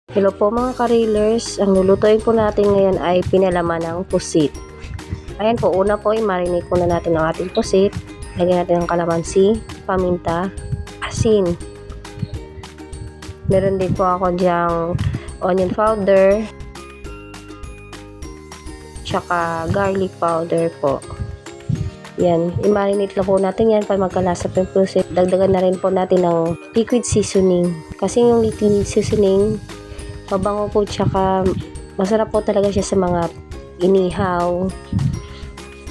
Hello po mga ka-railers, ang lulutuin po natin ngayon ay pinalaman ng pusit. Ayan po, una po ay marinate po na natin ang ating pusit. Lagyan natin ng kalamansi, paminta, asin. Meron din po ako dyang onion powder, tsaka garlic powder po. Yan, i-marinate lang po natin yan para magkalasa po yung pusit. Dagdagan na rin po natin ng liquid seasoning. Kasi yung liquid seasoning, mabango po, tsaka masarap po talaga siya sa mga inihaw,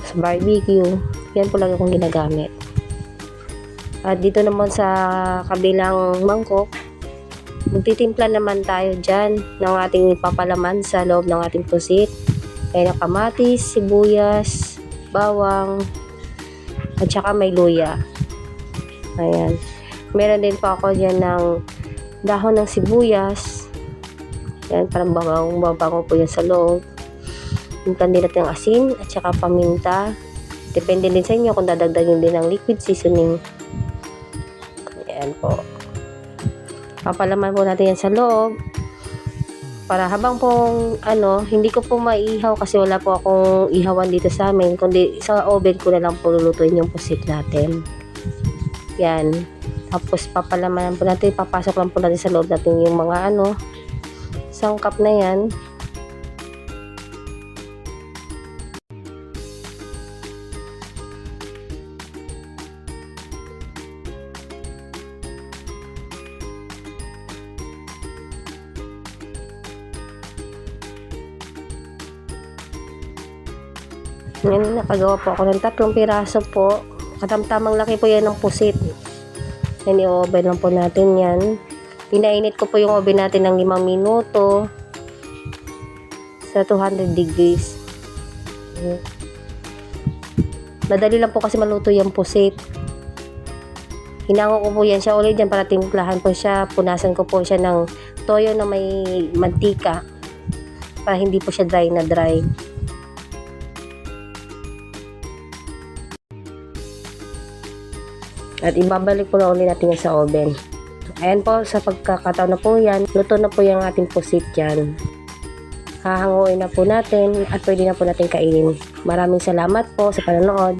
sa barbecue. Yan po lang akong ginagamit. At dito naman sa kabilang mangkok, magtitimpla naman tayo dyan ng ating papalaman sa loob ng ating pusit. Kaya ng kamatis, sibuyas, bawang, at saka may luya. Ayan. Meron din po ako dyan ng dahon ng sibuyas. Yan, parang babango po yan sa loob. Hintan din natin ang asin at saka paminta. Depende din sa inyo kung dadagdagan din ng liquid seasoning. Ayan po. Papalaman po natin yan sa loob. Para habang pong hindi ko po maihaw kasi wala po akong ihawan dito sa amin. Kundi sa oven ko na lang po lulutuin yung pusit natin. Yan. Tapos papalaman po natin. Papasok lang po natin sa loob natin yung mga sangkap na yan. Ngayon, nakagawa po ako ng 3 piraso po. Katamtamang laki po yan ng pusit. Yan, i-oven lang po natin yan. Pinainit ko po yung oven natin ng 5 minuto sa 200 degrees. Madali lang po kasi maluto yung pusit. Hinango ko po yan siya ulit dyan para timplahan po siya. Punasan ko po siya ng toyo na may mantika para hindi po siya dry na dry. At ibabalik po na ulit natin yan sa oven. Ayan po, sa pagkakataon na po yan, luto na po yung ating pusit dyan. Hahanguin na po natin at pwede na po natin kainin. Maraming salamat po sa panonood.